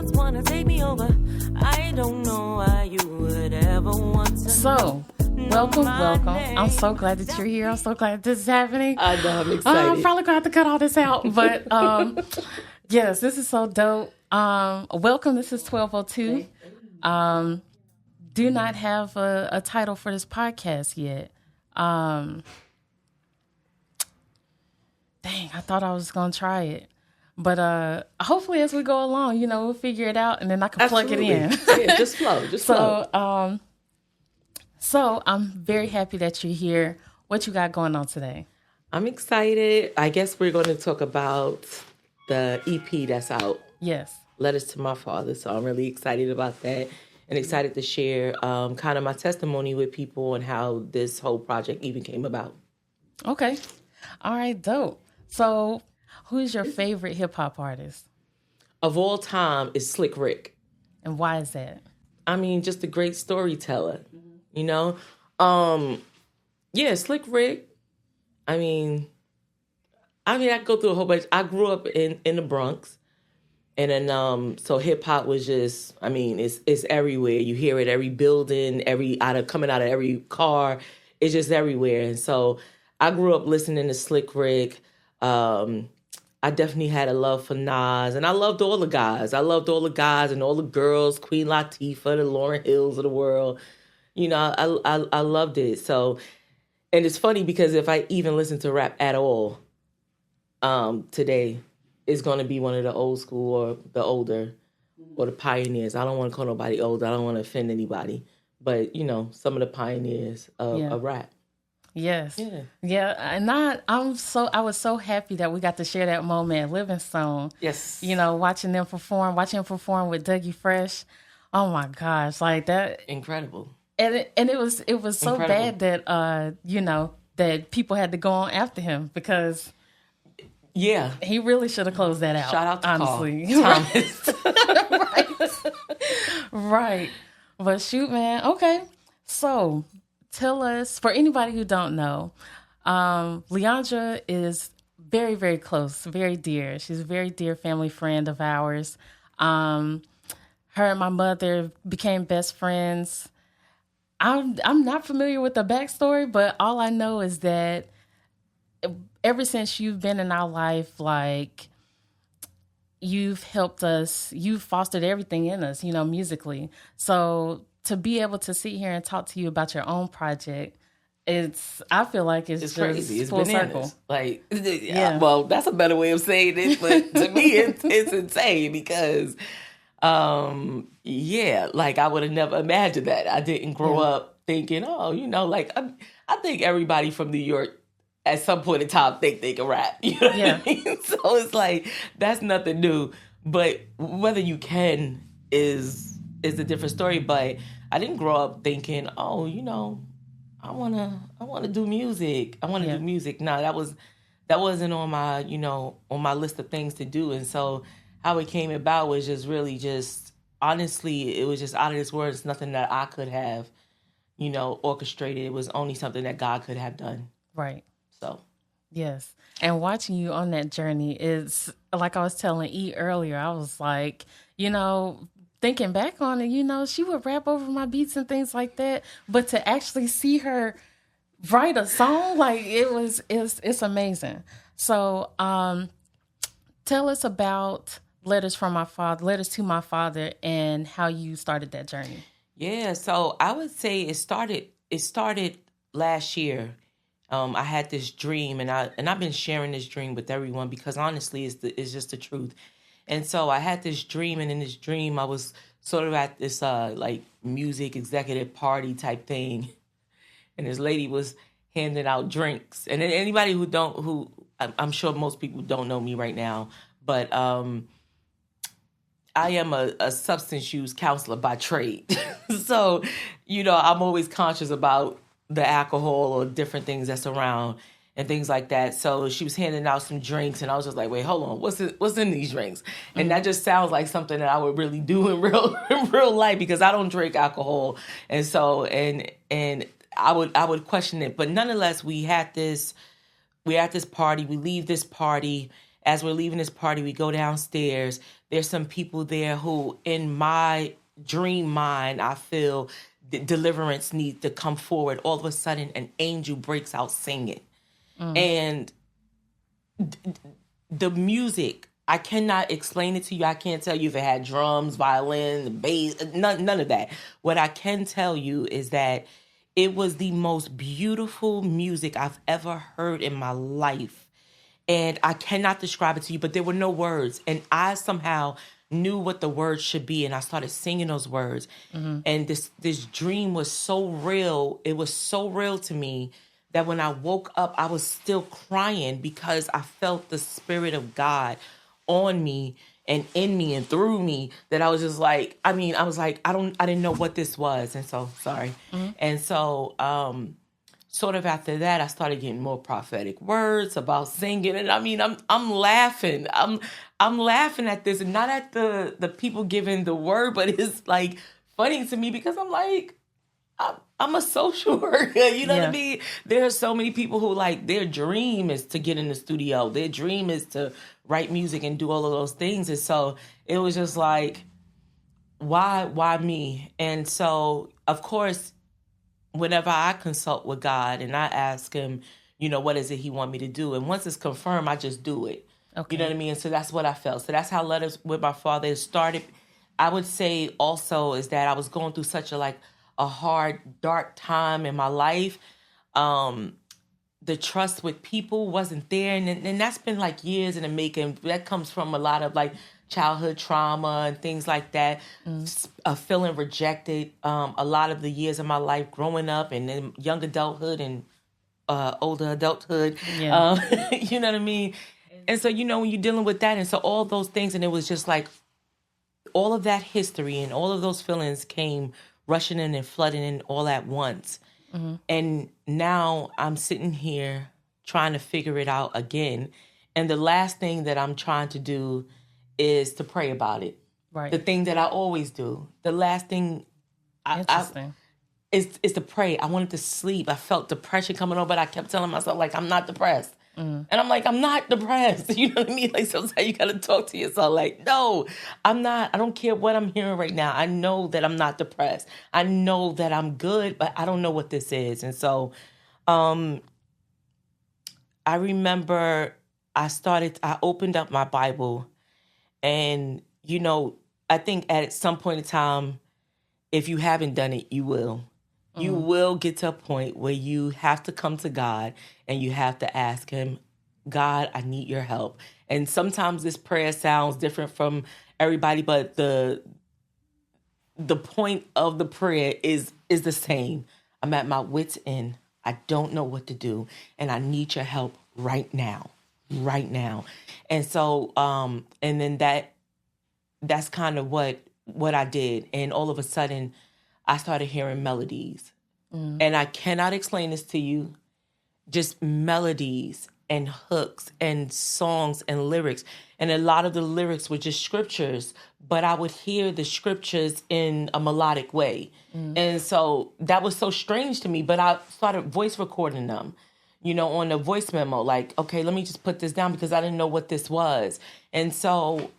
thoughts wanna take me over. I don't know why you would ever want to. So, welcome. I'm so glad that you're here. I'm so glad this is happening. I know, I'm excited. I'm probably going to have to cut all this out. But, yes, this is so dope. Welcome. This is 1202. Do not have a title for this podcast yet. Dang, I thought I was going to try it. But hopefully as we go along, we'll figure it out and then I can plug it in. Yeah, just flow. So I'm very happy that you're here. What you got going on today? I'm excited. I guess we're going to talk about the EP that's out. Yes. Letters to My Father. So I'm really excited about that and excited to share kind of my testimony with people and how this whole project even came about. Okay. All right, dope. So who's your favorite hip hop artist? Of all time is Slick Rick. And why is that? I mean, just a great storyteller, Yeah, Slick Rick. I mean, I go through a whole bunch. I grew up in the Bronx. And then, so hip hop was just, it's everywhere. You hear it, every building, coming out of every car. It's just everywhere. And so I grew up listening to Slick Rick. I definitely had a love for Nas, and I loved all the guys. I loved all the guys and all the girls, Queen Latifah, the Lauryn Hills of the world. I loved it. So, and it's funny because if I even listen to rap at all, today, it's going to be one of the old school or the older or the pioneers. I don't want to call nobody old. I don't want to offend anybody, but some of the pioneers of rap. Yes. Yeah. And I was so happy that we got to share that moment at Livingstone. Yes. Watching him perform with Dougie Fresh. Oh my gosh. Like that. Incredible. And it was so bad that, that people had to go on after him because he really should have closed that out. Shout out to honestly. Carl Thomas. Right. But shoot, man. Okay. So tell us, for anybody who don't know, Leandra is very, very close, very dear. She's a very dear family friend of ours. Her and my mother became best friends. I'm not familiar with the backstory, but all I know is that ever since you've been in our life, like, you've helped us, you've fostered everything in us, musically. So to be able to sit here and talk to you about your own project, I feel like it's just crazy. It's full bananas. circle. Like, well, that's a better way of saying it, but to me, it's insane because, like I would have never imagined that. I didn't grow up thinking, I think everybody from New York at some point in time think they can rap. You know what I mean? So it's like, that's nothing new. But whether you can is a different story. But I didn't grow up thinking, I wanna do music. I wanna do music. No, that wasn't on my list of things to do. And so how it came about was just really honestly, it was just out of this world. It's nothing that I could have, orchestrated. It was only something that God could have done. Right. So. Yes. And watching you on that journey is, like I was telling E earlier, I was like, thinking back on it, she would rap over my beats and things like that. But to actually see her write a song, like, it's amazing. So tell us about Letters to My Father and how you started that journey. Yeah, so I would say it started last year. I had this dream, and I've been sharing this dream with everyone because honestly, it's just the truth. And so I had this dream, and in this dream, I was sort of at this like music executive party type thing, and this lady was handing out drinks. And anybody who I'm sure most people don't know me right now, but I am a substance use counselor by trade. So, I'm always conscious about the alcohol or different things that's around and things like that. So she was handing out some drinks, and I was just like, wait, hold on, what's in these drinks? And that just sounds like something that I would really do in real life because I don't drink alcohol. And so, and I would question it. But nonetheless, we had this party, we leave this party, as we're leaving this party, we go downstairs. There's some people there who, in my dream mind, I feel deliverance needs to come forward. All of a sudden, an angel breaks out singing. And the music, I cannot explain it to you. I can't tell you if it had drums, violin, bass, none of that. What I can tell you is that it was the most beautiful music I've ever heard in my life. And I cannot describe it to you, but there were no words. And I somehow knew what the words should be. And I started singing those words. And this dream was so real. It was so real to me that when I woke up, I was still crying because I felt the Spirit of God on me and in me and through me, that I was just like, I was like, I didn't know what this was. And so, sorry. And so, sort of after that, I started getting more prophetic words about singing. And I'm laughing. I'm laughing at this, and not at the people giving the word, but it's like funny to me because I'm like, I'm a social worker, you know what I mean? There are so many people who, like, their dream is to get in the studio. Their dream is to write music and do all of those things. And so it was just like, why me? And so, of course, whenever I consult with God and I ask him, what is it he want me to do? And once it's confirmed, I just do it. Okay. You know what I mean? And so that's what I felt. So that's how Letters with My Father started. I would say also is that I was going through such a hard, dark time in my life. The trust with people wasn't there. And that's been like years in the making. That comes from a lot of like childhood trauma and things like that. Feeling rejected. A lot of the years of my life growing up and then young adulthood and older adulthood. Yeah. You know what I mean? And so, when you're dealing with that, and so all those things, and it was just like all of that history and all of those feelings came rushing in and flooding in all at once. And now I'm sitting here trying to figure it out again. And the last thing that I'm trying to do is to pray about it. Right. The thing that I always do. The last thing is to pray. I wanted to sleep. I felt depression coming on, but I kept telling myself, like, I'm not depressed. And I'm like, I'm not depressed. You know what I mean? Like, sometimes you got to talk to yourself like, no, I'm not. I don't care what I'm hearing right now. I know that I'm not depressed. I know that I'm good, but I don't know what this is. And so I remember I opened up my Bible, and, I think at some point in time, if you haven't done it, you will. You will get to a point where you have to come to God and you have to ask him, God, I need your help. And sometimes this prayer sounds different from everybody, but the point of the prayer is the same. I'm at my wit's end. I don't know what to do, and I need your help right now. And so, and then that's kind of what I did. And all of a sudden, I started hearing melodies. And I cannot explain this to you. Just melodies and hooks and songs and lyrics. And a lot of the lyrics were just scriptures, but I would hear the scriptures in a melodic way. And so that was so strange to me, but I started voice recording them, on a voice memo, like, okay, let me just put this down because I didn't know what this was. And so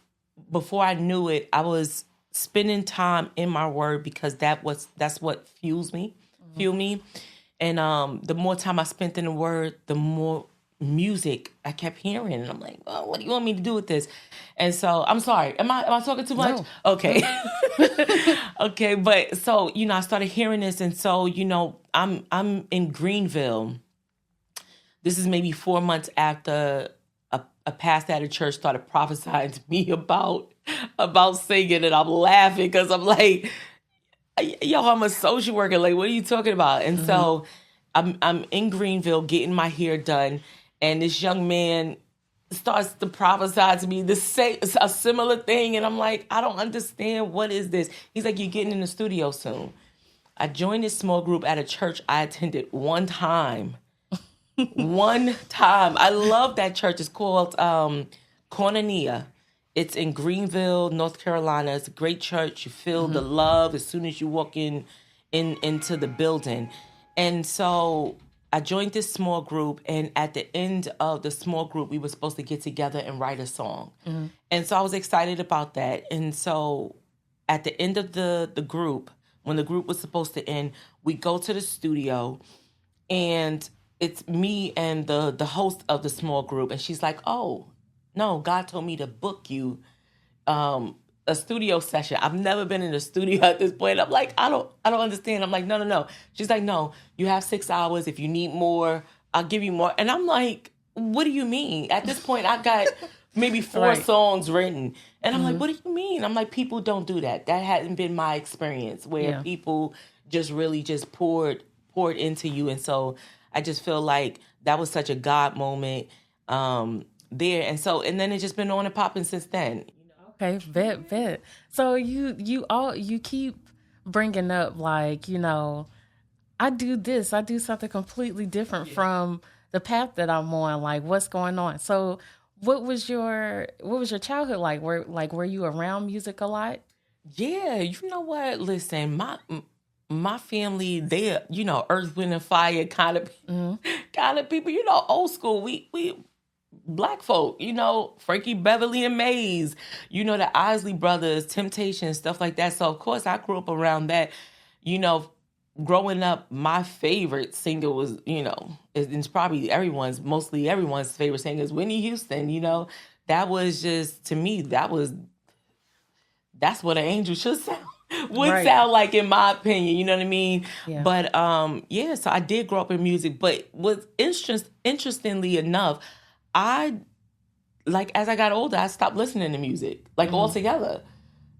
before I knew it, I was spending time in my word because that's what fuels me. And the more time I spent in the word, the more music I kept hearing. And I'm like, oh, what do you want me to do with this? And so I'm sorry. Am I talking too much? No. Okay. Okay. But so, I started hearing this. And so, I'm in Greenville. This is maybe 4 months after a pastor at a church started prophesying to me about singing, and I'm laughing because I'm like, yo, I'm a social worker. Like, what are you talking about? And so I'm in Greenville getting my hair done, and this young man starts to prophesy to me a similar thing, and I'm like, I don't understand. What is this? He's like, you're getting in the studio soon. I joined this small group at a church I attended one time. One time. I love that church. It's called Koinonia. It's in Greenville, North Carolina. It's a great church. You feel the love as soon as you walk into the building. And so I joined this small group, and at the end of the small group, we were supposed to get together and write a song. And so I was excited about that. And so at the end of the group, when the group was supposed to end, we go to the studio, and it's me and the host of the small group, and she's like, "Oh, no, God told me to book you a studio session." I've never been in a studio at this point. I'm like, I don't understand. I'm like, no. She's like, "No, you have 6 hours. If you need more, I'll give you more." And I'm like, "What do you mean?" At this point, I got maybe 4 songs written. And I'm like, "What do you mean?" I'm like, people don't do that. That hadn't been my experience where people just really just poured into you. And so I just feel like that was such a God moment there. And then it's just been on and popping since then. Okay, bet. So you keep bringing up, like, I do something completely different from the path that I'm on. Like, what's going on? So what was your childhood like? Were you around music a lot? Yeah, you know what? Listen, my family, they Earth, Wind, and Fire kind of people. Old school. We Black folk, Frankie Beverly and Mays, the Isley Brothers, Temptation, stuff like that. So of course I grew up around that. Growing up, my favorite singer was, it's probably mostly everyone's favorite singer is Whitney Houston. That was just, to me, that's what an angel should sound like, in my opinion. You know what I mean? Yeah. But so I did grow up in music. But what's interestingly enough, as I got older, I stopped listening to music, altogether.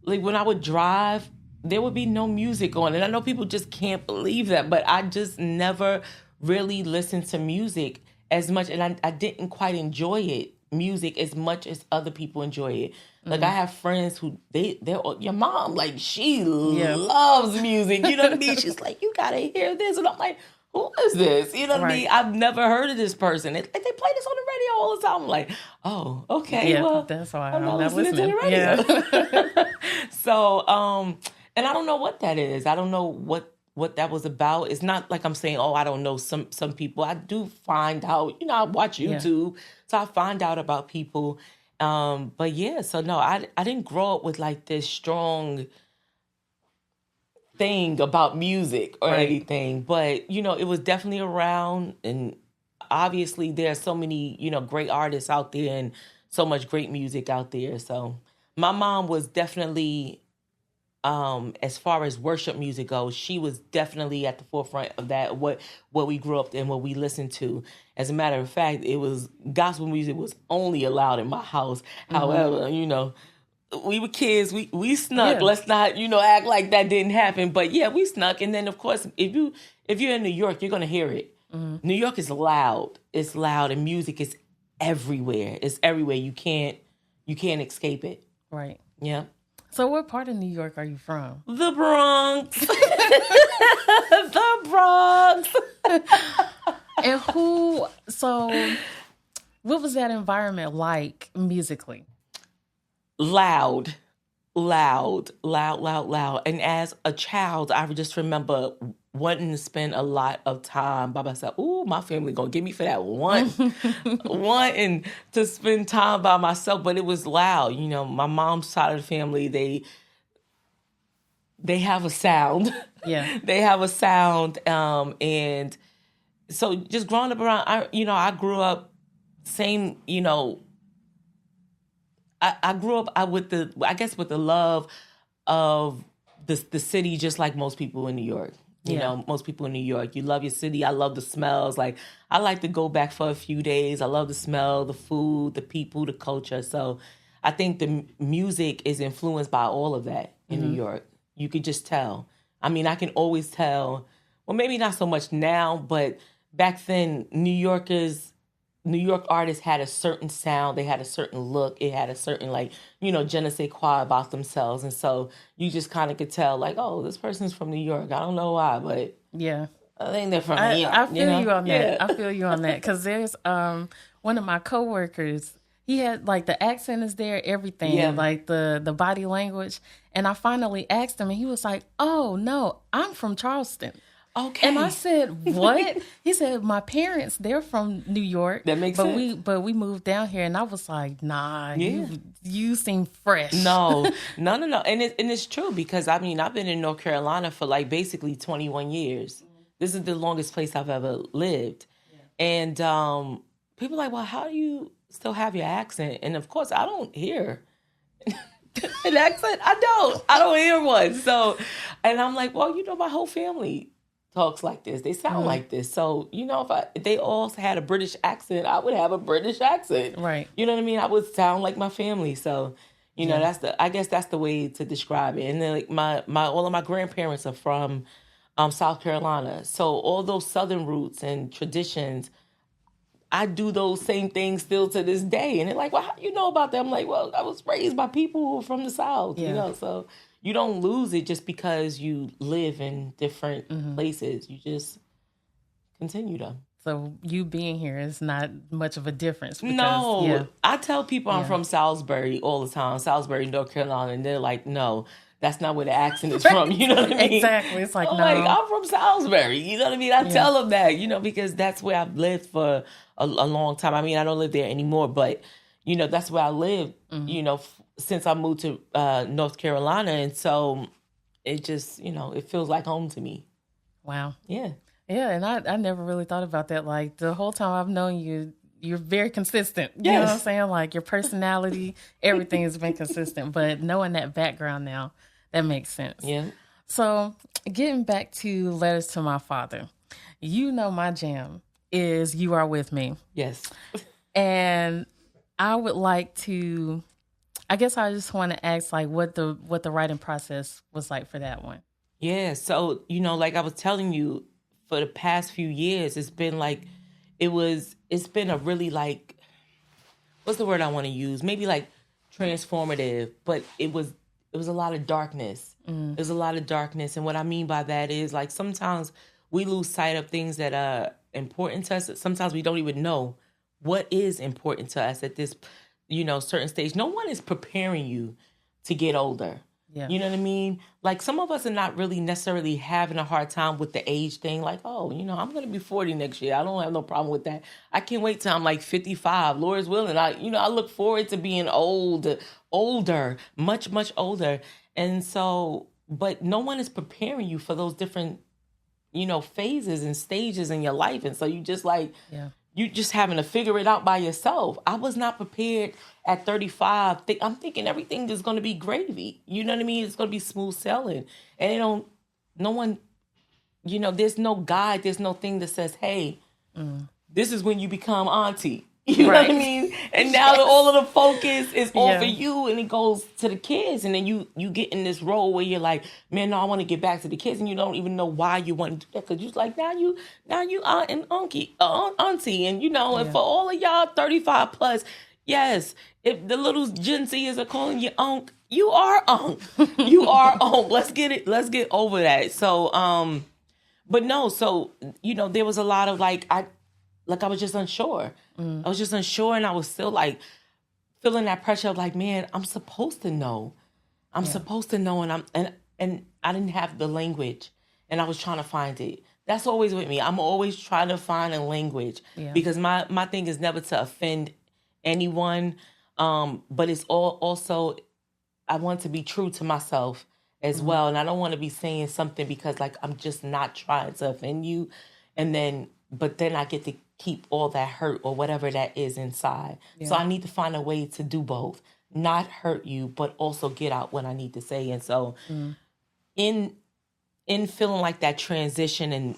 Like, when I would drive, there would be no music on. And I know people just can't believe that, but I just never really listened to music as much. And I didn't quite enjoy music as much as other people enjoy it. Like, I have friends who, they're your mom, like, she loves music. You know what I mean? She's like, "You gotta hear this." And I'm like, "Who is this?" You know what I mean? I've never heard of this person. They play this on the radio all the time. I'm like, "Oh, okay." Yeah, well, that's why I'm not not listening to the radio. Yeah. So, and I don't know what that is. I don't know what that was about. It's not like I'm saying, "Oh, I don't know some people." I do find out, I watch YouTube, so I find out about people. But yeah, so no, I didn't grow up with like this strong thing about music or anything, but it was definitely around, and obviously there are so many, great artists out there and so much great music out there. So my mom was definitely, as far as worship music goes, she was definitely at the forefront of that, what we grew up in, what we listened to. As a matter of fact, it was gospel music was only allowed in my house. However, we were kids, we snuck. Yeah. Let's not, act like that didn't happen. But yeah, we snuck. And then of course, if you're in New York, you're gonna hear it. New York is loud. It's loud, and music is everywhere. It's everywhere. You can't escape it. Right. Yeah. So what part of New York are you from? The Bronx. The Bronx. And what was that environment like musically? Loud. And as a child, I just remember wanting to spend a lot of time by myself. Ooh, my family gonna get me for that one. Wanting to spend time by myself, but it was loud. My mom's side of the family, they have a sound. Yeah. They have a sound. And so just growing up around, I grew up same, I grew up with the love of the city, just like most people in New York. Most people in New York, you love your city. I love the smells. Like, I like to go back for a few days. I love the smell, the food, the people, the culture. So I think the music is influenced by all of that in New York. You could just tell. I mean, I can always tell. Well, maybe not so much now, but back then, New York artists had a certain sound. They had a certain look. It had a certain, je ne sais quoi about themselves. And so you just kind of could tell, like, oh, this person's from New York. I don't know why, but yeah, I think they're from New York. I feel you on that. Yeah. I feel you on that. Because there's one of my coworkers, he had, like, the accent is there, everything, like the body language. And I finally asked him, and he was like, "Oh, no, I'm from Charleston." Okay. And I said, what? He said, my parents, they're from New York. That makes sense. But we moved down here, and I was like, nah, Yeah. you seem fresh. No. And it's true because, I mean, I've been in North Carolina for like basically 21 years. This is the longest place I've ever lived. And people are like, well, how do you still have your accent? And of course, I don't hear an accent. I don't hear one. So, and I'm like, well, my whole family talks like this. They sound like this. So, if they all had a British accent, I would have a British accent. Right. You know what I mean? I would sound like my family. So, I guess that's the way to describe it. And then like all of my grandparents are from South Carolina. So all those Southern roots and traditions, I do those same things still to this day. And they're like, well, how do you know about that? I'm like, well, I was raised by people who are from the South, so you don't lose it just because you live in different places. You just continue them. So you being here is not much of a difference. Because, no, I tell people I'm from Salisbury all the time, Salisbury, North Carolina, and they're like, no, that's not where the accent is from. You know what I mean? Exactly. It's like, I'm no. I'm from Salisbury. You know what I mean? I tell them that, because that's where I've lived for a long time. I mean, I don't live there anymore, but, that's where I lived, since I moved to North Carolina. And so it just, it feels like home to me. Wow. Yeah. Yeah, and I never really thought about that. Like, the whole time I've known you, you're very consistent. You know what I'm saying? Like, your personality, everything has been consistent. But knowing that background now, that makes sense. Yeah. So, getting back to Letters to My Father, my jam is You Are With Me. Yes. And I would like to, I guess I just want to ask, like, what the writing process was like for that one. Yeah. So, like I was telling you, for the past few years, it's been like, it's been a really like, what's the word I want to use? Maybe like transformative, but it was a lot of darkness. There's a lot of darkness. And what I mean by that is like, sometimes we lose sight of things that are important to us. Sometimes we don't even know what is important to us at this, certain stage. No one is preparing you to get older. Yeah. You know what I mean? Like, some of us are not really necessarily having a hard time with the age thing. Like, oh, I'm going to be 40 next year. I don't have no problem with that. I can't wait till I'm like 55. Lord's willing. I look forward to being older, much, much older. And so, but no one is preparing you for those different, phases and stages in your life. And so you just like, you just having to figure it out by yourself. I was not prepared at 35. I'm thinking everything is going to be gravy. You know what I mean? It's going to be smooth sailing. And no one, there's no guide. There's no thing that says, hey, this is when you become auntie. You know what I mean? And now all of the focus is off of you, and it goes to the kids. And then you get in this role where you're like, man, no, I want to get back to the kids. And you don't even know why you want to do that. Because you're like, now you aunt and auntie. And, and for all of y'all 35 plus, yes, if the little Gen Zers are calling you unc, you are unc. You are unc. Let's get over that. So, but no, so, there was a lot of I was just unsure. I was just unsure, and I was still like feeling that pressure of like, man, I'm supposed to know. I'm supposed to know, and I didn't have the language, and I was trying to find it. That's always with me. I'm always trying to find a language because my thing is never to offend anyone, but it's also I want to be true to myself as well, and I don't want to be saying something because like I'm just not trying to offend you, but then I get to keep all that hurt or whatever that is inside. Yeah. So I need to find a way to do both. Not hurt you, but also get out what I need to say. And so in feeling like that transition and,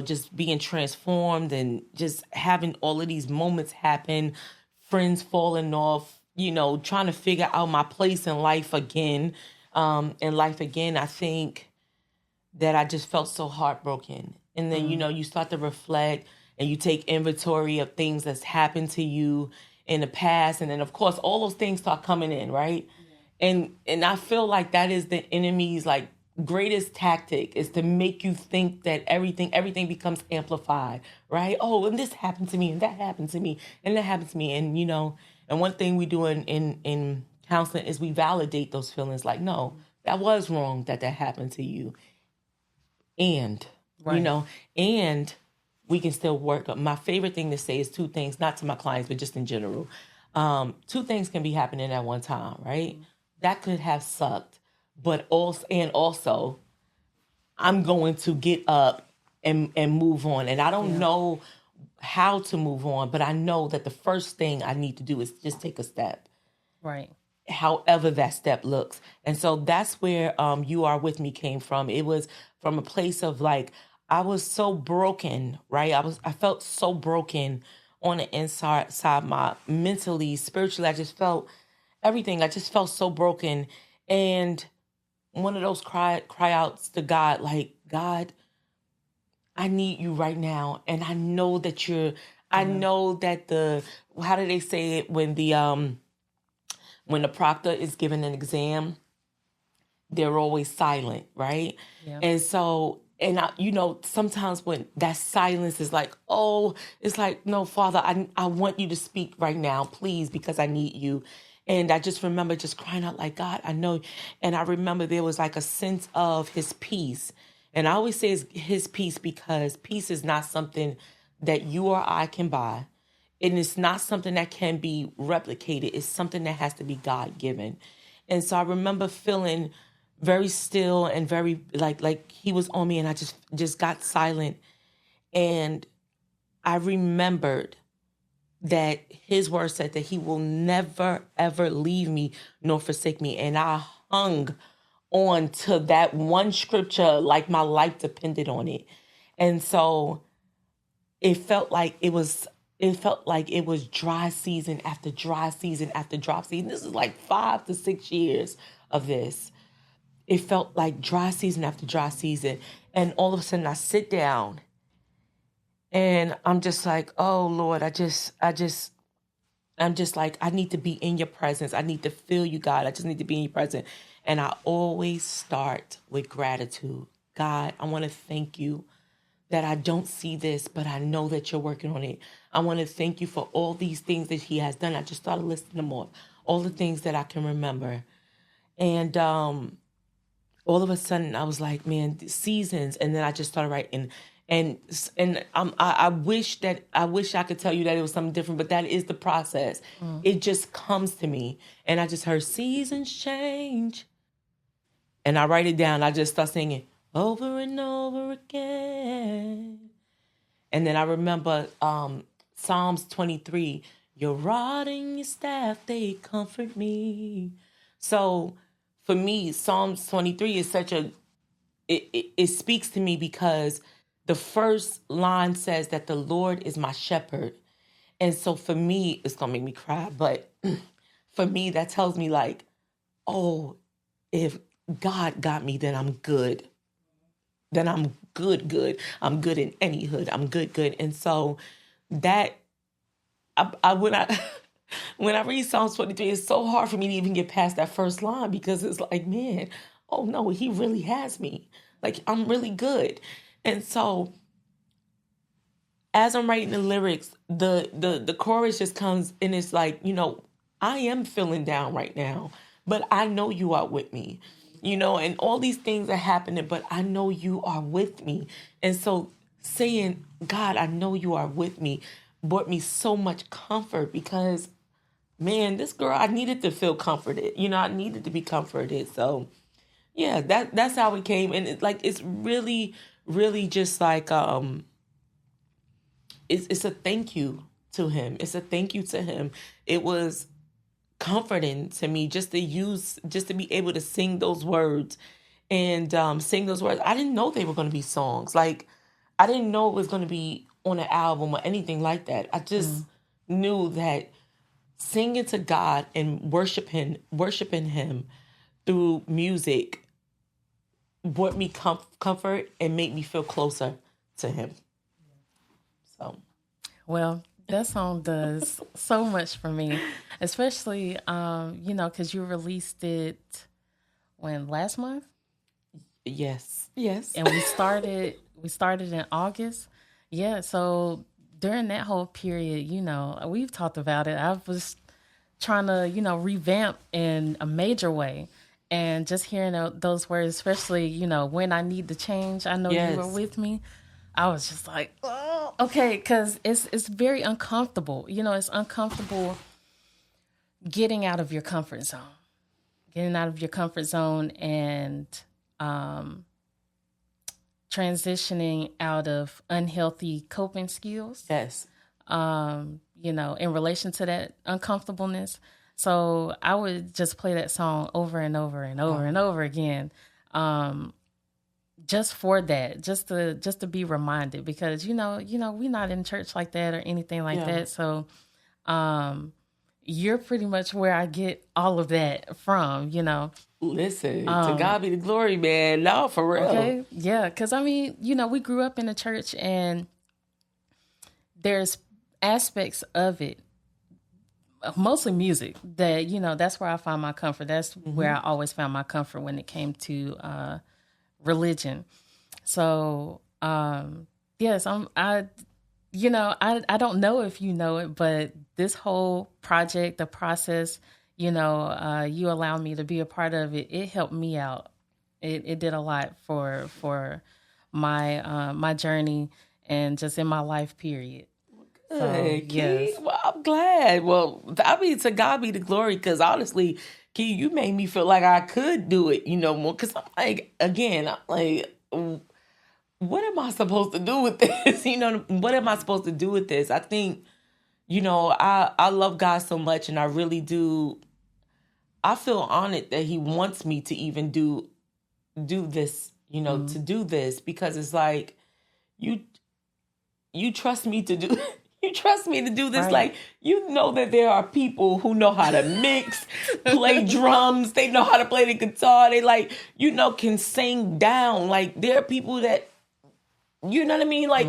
just being transformed and just having all of these moments happen, friends falling off, trying to figure out my place in life again, I think that I just felt so heartbroken. And then, you start to reflect and you take inventory of things that's happened to you in the past. And then, of course, all those things start coming in, right? Yeah. And I feel like that is the enemy's, like, greatest tactic is to make you think that everything becomes amplified, right? Oh, and this happened to me, and that happened to me, and that happened to me. And, and one thing we do in counseling is we validate those feelings. Like, no, that was wrong that happened to you. And Right. And we can still work. My favorite thing to say is two things, not to my clients, but just in general. Two things can be happening at one time, right? That could have sucked, but also I'm going to get up and move on. And I don't know how to move on, but I know that the first thing I need to do is just take a step. Right. However that step looks. And so that's where You Are With Me came from. It was from a place of like, I was so broken, right? I felt so broken on the inside, my mentally, spiritually. I just felt everything. I just felt so broken. And one of those cry outs to God, like, God, I need you right now. And I know that I know that how do they say it when the proctor is giving an exam, they're always silent, right? Yeah. And so, sometimes when that silence is like, oh, it's like, no, Father, I want you to speak right now, please, because I need you. And I just remember just crying out like, God, I know. And I remember there was like a sense of his peace. And I always say it's his peace because peace is not something that you or I can buy. And it's not something that can be replicated. It's something that has to be God given. And so I remember feeling very still and very like he was on me, and I just got silent. And I remembered that his word said that he will never, ever leave me nor forsake me. And I hung on to that one scripture like my life depended on it. And so it felt like it was dry season after dry season after dry season. This is like 5 to 6 years of this. It felt like dry season after dry season. And all of a sudden I sit down and I'm just like, oh Lord, I'm just like, I need to be in your presence. I need to feel you, God. I just need to be in your presence. And I always start with gratitude. God, I want to thank you that I don't see this, but I know that you're working on it. I want to thank you for all these things that he has done. I just started listing them off, all the things that I can remember. And all of a sudden I was like, man, seasons. And then I just started writing. And I wish I could tell you that it was something different, but that is the process. It just comes to me. And I just heard seasons change. And I write it down. I just start singing over and over again. And then I remember Psalms 23, your rod and your staff, they comfort me. So for me, Psalms 23 is it speaks to me because the first line says that the Lord is my shepherd. And so for me, it's going to make me cry. But for me, that tells me like, oh, if God got me, then I'm good. Then I'm good. I'm good in any hood. I'm good. And so that, when I when I read Psalms 23, it's so hard for me to even get past that first line because it's like, man, oh no, he really has me. Like, I'm really good. And so as I'm writing the lyrics, the chorus just comes and it's like, I am feeling down right now, but I know you are with me, and all these things are happening, but I know you are with me. And so saying, God, I know you are with me brought me so much comfort because, man, this girl, I needed to feel comforted. I needed to be comforted. So yeah, that's how it came. And it's really, really just like, it's a thank you to him. It's a thank you to him. It was comforting to me just to be able to sing those words and sing those words. I didn't know they were going to be songs. Like, I didn't know it was going to be on an album or anything like that. I just knew that singing to God and worshiping him through music brought me comfort and made me feel closer to him. So, well, that song does so much for me, especially, because you released it last month? Yes. And we started in August. Yeah. So during that whole period, we've talked about it. I was trying to, revamp in a major way. And just hearing those words, especially, you know, when I need to change, I know you were with me. I was just like, oh, okay, because it's very uncomfortable. You know, it's uncomfortable getting out of your comfort zone. Getting out of your comfort zone and transitioning out of unhealthy coping skills. Yes. You know, in relation to that uncomfortableness. So I would just play that song over and over and over and over again. Just for that, just to be reminded, because you know, we're not in church like that or anything like that. So you're pretty much where I get all of that from, you know. Listen, to God be the glory, man. No, for real. Okay. Yeah. Because, I mean, you know, we grew up in the church and there's aspects of it, mostly music, that, you know, that's where I find my comfort. That's where I always found my comfort when it came to religion. So, yes, I don't know if you know it, but this whole project, the process, you know, you allow me to be a part of it. It helped me out. It did a lot for my my journey and just in my life period. Good, so, yes. Well, I'm glad. Well, I mean, to God be the glory, because honestly, Key, you made me feel like I could do it, you know, more. Because I'm like, again, I'm like, what am I supposed to do with this? You know, what am I supposed to do with this? I think, you know, I love God so much, and I really do. I feel honored that He wants me to even do this, you know, to do this, because it's like, you trust me to do. You trust me to do this. Right. Like, you know that there are people who know how to mix, play drums. They know how to play the guitar. They, like, you know, can sing down. Like, there are people that, you know what I mean? Like,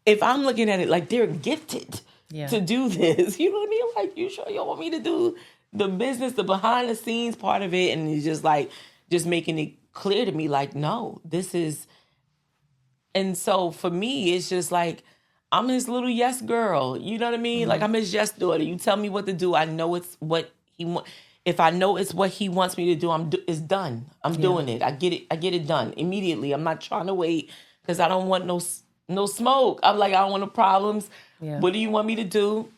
if I'm looking at it, like, they're gifted to do this. You know what I mean? Like, you sure you want me to do the business, the behind the scenes part of it? And it's just like, just making it clear to me, like, no, this is. And so for me, it's just like, I'm his little yes girl. You know what I mean? Like, I'm his yes daughter. You tell me what to do. I know it's what he wants. If I know it's what he wants me to do, it's done. I'm doing it. I get it done immediately. I'm not trying to wait, because I don't want no smoke. I'm like, I don't want no problems. Yeah. What do you want me to do?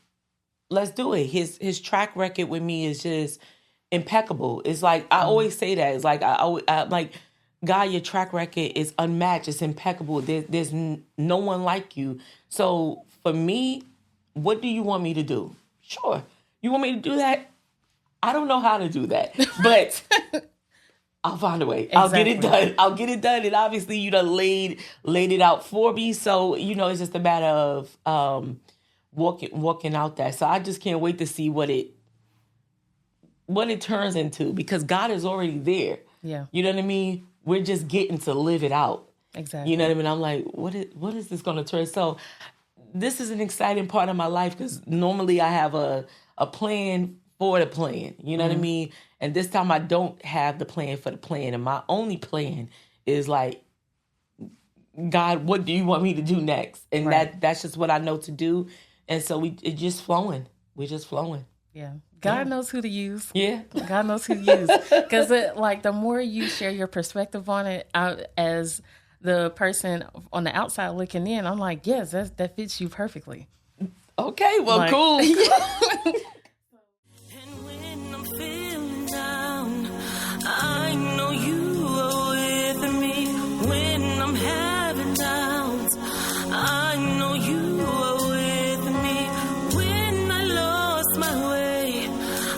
Let's do it. His track record with me is just impeccable. It's like, I always say that. It's like, I like, God, your track record is unmatched. It's impeccable. There's no one like you. So for me, what do you want me to do? Sure. You want me to do that? I don't know how to do that, but I'll find a way. Exactly. I'll get it done. And obviously, you done laid it out for me. So, you know, it's just a matter of walking out that. So I just can't wait to see what it turns into, because God is already there. Yeah. You know what I mean? We're just getting to live it out. Exactly. You know what I mean? I'm like, what is this going to turn? So this is an exciting part of my life, because normally I have a plan for the plan. You know what I mean? And this time I don't have the plan for the plan. And my only plan is like, God, what do you want me to do next? And that's just what I know to do. And so it's just flowing. We're just flowing. Yeah. God knows who to use. Yeah. God knows who to use. Because like, the more you share your perspective on it, as the person on the outside looking in, I'm like, yes, that fits you perfectly. Okay, well, like, cool. And when I'm feeling down, I know you are with me. When I'm having doubts, I know you are with me. When I lost my way,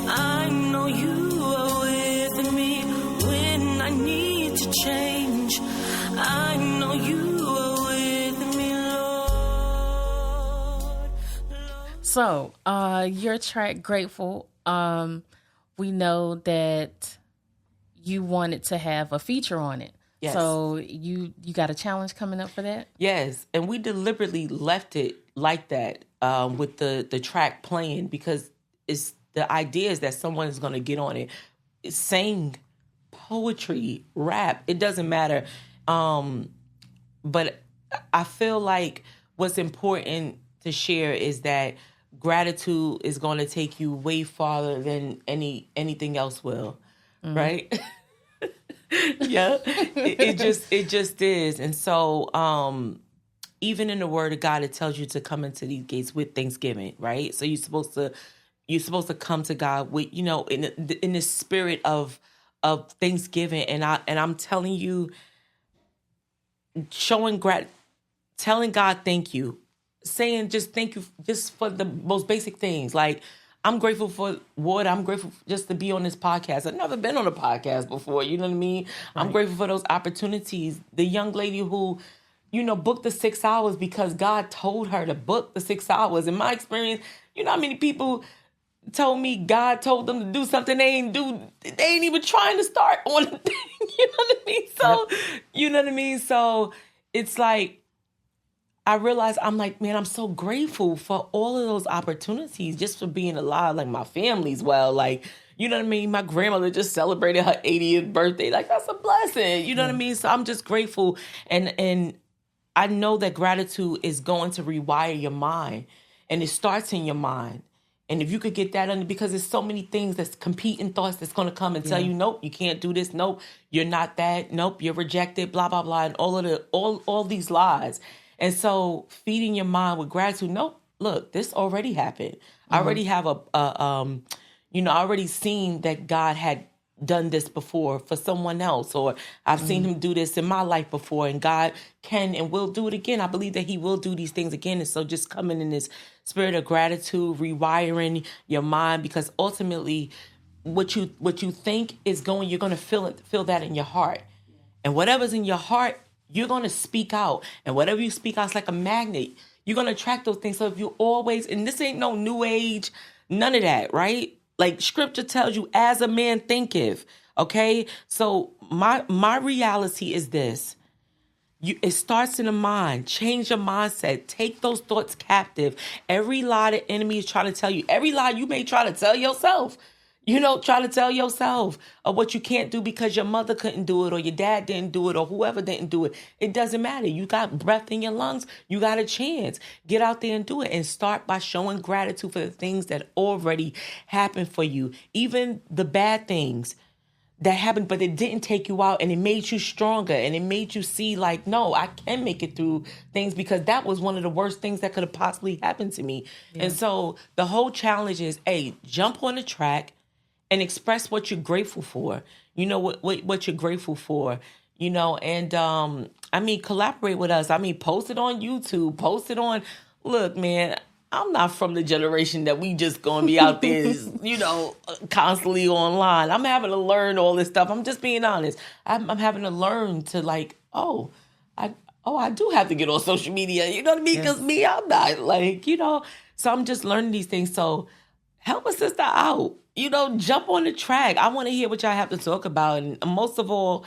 I know you are with me. When I need to change, I know you are with me, Lord. So, your track Grateful, we know that you wanted to have a feature on it. Yes. So you got a challenge coming up for that? Yes, and we deliberately left it like that with the track playing, because it's the idea is that someone is going to get on it, sing, poetry, rap. It doesn't matter. But I feel like what's important to share is that gratitude is going to take you way farther than anything else will, right? Yeah, it just is. And so even in the word of God, it tells you to come into these gates with thanksgiving, right? So you're supposed to come to God with, in the spirit of thanksgiving. And I'm telling you, telling God thank you, saying just thank you just for the most basic things. Like, I'm grateful for water. I'm grateful just to be on this podcast. I've never been on a podcast before. You know what I mean? Right. I'm grateful for those opportunities. The young lady who, booked the 6 hours because God told her to book the 6 hours. In my experience, how many people told me God told them to do something they ain't even trying to start on the thing. You know what I mean? So, You know what I mean? So it's like, I realized, I'm like, man, I'm so grateful for all of those opportunities just for being alive. Like, my family's well. Like, you know what I mean? My grandmother just celebrated her 80th birthday. Like, that's a blessing. You know what I mean? So I'm just grateful. And I know that gratitude is going to rewire your mind. And it starts in your mind. And if you could get that under, because there's so many things that's competing thoughts that's going to come and tell you, nope, you can't do this. Nope, you're not that. Nope, you're rejected, blah, blah, blah. And all these lies. And so feeding your mind with gratitude, nope, look, this already happened. I already have I already seen that God had done this before for someone else, or I've seen him do this in my life before, and God can and will do it again. I believe that he will do these things again. And so just coming in this spirit of gratitude, rewiring your mind, because ultimately what you think is going, you're going to feel that in your heart. And whatever's in your heart, you're going to speak out. And whatever you speak out is like a magnet. You're going to attract those things. So if you always, and this ain't no new age, none of that, right? Like, scripture tells you, as a man thinketh, okay? So my reality is this. It starts in the mind. Change your mindset. Take those thoughts captive. Every lie the enemy is trying to tell you, every lie you may try to tell yourself, try to tell yourself of what you can't do because your mother couldn't do it, or your dad didn't do it, or whoever didn't do it. It doesn't matter. You got breath in your lungs. You got a chance. Get out there and do it, and start by showing gratitude for the things that already happened for you. Even the bad things that happened, but it didn't take you out, and it made you stronger, and it made you see, like, no, I can make it through things, because that was one of the worst things that could have possibly happened to me. Yeah. And so the whole challenge is, jump on the track and express what you're grateful for. What you're grateful for, and collaborate with us. Post it on YouTube, post it on, look, man, I'm not from the generation that we just gonna be out there, constantly online. I'm having to learn all this stuff. I'm just being honest. I'm having to learn to, like, I do have to get on social media. You know what I mean? Because I'm not, like, so I'm just learning these things. So help a sister out. Jump on the track. I want to hear what y'all have to talk about. And most of all,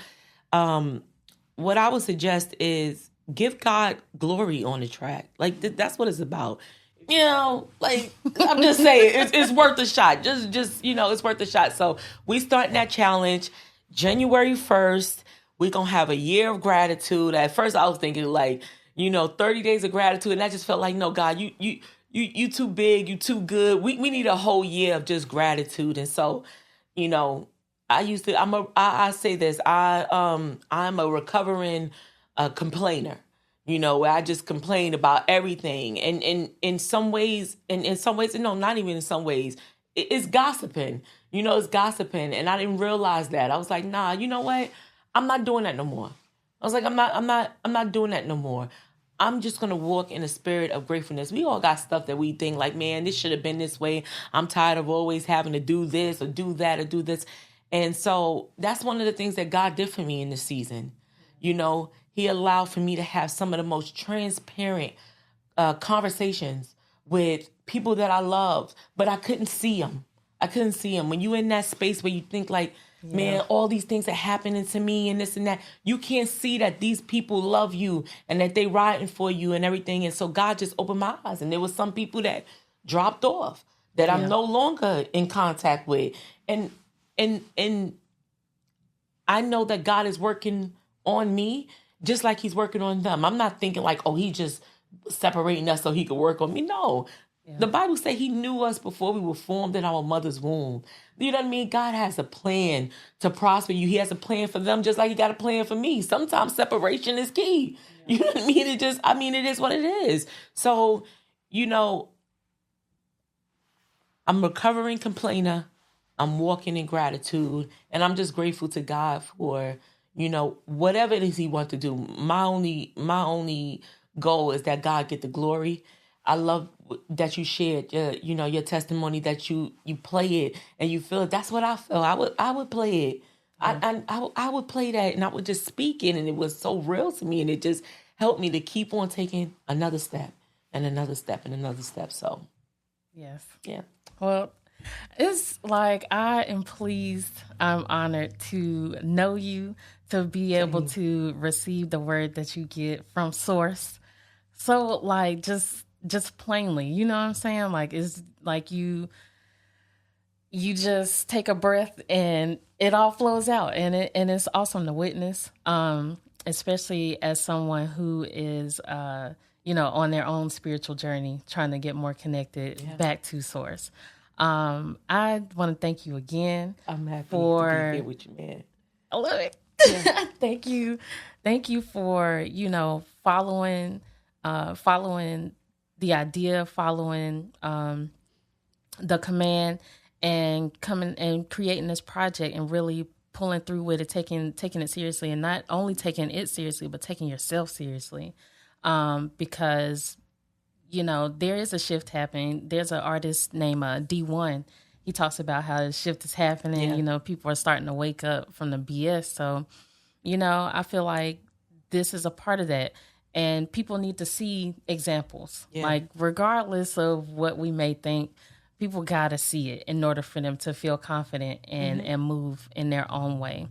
what I would suggest is give God glory on the track. Like, that's what it's about. Like, I'm just saying, it's worth a shot. Just it's worth a shot. So we starting that challenge January 1st. We're going to have a year of gratitude. At first I was thinking, like, 30 days of gratitude. And I just felt like, no, God, you too big, you too good. We need a whole year of just gratitude. And so, I say this, I'm a recovering complainer, where I just complain about everything. And in some ways, no, not even in some ways, it's gossiping, it's gossiping. And I didn't realize that. I was like, nah, you know what? I'm not doing that no more. I was like, I'm not doing that no more. I'm just going to walk in a spirit of gratefulness. We all got stuff that we think, like, man, this should have been this way. I'm tired of always having to do this or do that or do this. And so that's one of the things that God did for me in this season. He allowed for me to have some of the most transparent conversations with people that I loved, but I couldn't see them. When you're in that space where you think, like, man, all these things are happening to me and this and that, you can't see that these people love you and that they riding for you and everything. And so God just opened my eyes. And there was some people that dropped off that I'm no longer in contact with. And I know that God is working on me just like he's working on them. I'm not thinking like, oh, he just separating us so he could work on me. No, Yeah. The Bible say he knew us before we were formed in our mother's womb. You know what I mean? God has a plan to prosper you. He has a plan for them just like he got a plan for me. Sometimes separation is key. You know what I mean? It is what it is. So, you know, I'm a recovering complainer. I'm walking in gratitude. And I'm just grateful to God for, you know, whatever it is he wants to do. My only goal is that God get the glory. I love that you shared your testimony, that you play it and you feel it. That's what I feel. I would play it. I would play that and I would just speak it, and it was so real to me, and it just helped me to keep on taking another step and another step and another step. So Yes. yeah. Well, it's like I am pleased. I'm honored to know you, to be able to receive the word that you get from source. So like just plainly, you know what I'm saying? Like it's like you just take a breath and it all flows out, and it's awesome to witness. Especially as someone who is on their own spiritual journey, trying to get more connected back to source. I want to thank you again. I'm happy for to be here with you, man. I love it. Yeah. Thank you for following the idea, following the command, and coming and creating this project and really pulling through with it, taking it seriously, and not only taking it seriously, but taking yourself seriously, because there is a shift happening. There's an artist named D1. He talks about how the shift is happening. Yeah. People are starting to wake up from the BS. So, I feel like this is a part of that. And people need to see examples. Yeah. Like, regardless of what we may think, people got to see it in order for them to feel confident and move in their own way.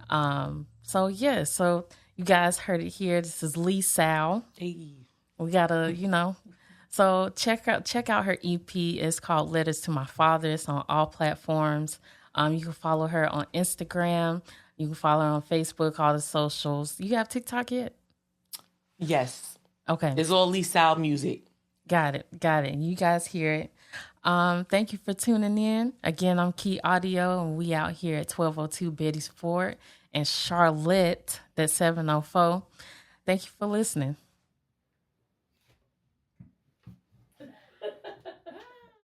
So you guys heard it here. This is Lee Sall. Hey. We got to, so check out her EP. It's called Letters to My Father. It's on all platforms. You can follow her on Instagram. You can follow her on Facebook, all the socials. You have TikTok yet? Yes. Okay. It's all Lee Sall music. Got it. You guys hear it. Thank you for tuning in. Again, I'm Key Audio, and we out here at 1202 Betty's Ford and Charlotte, that's 704. Thank you for listening.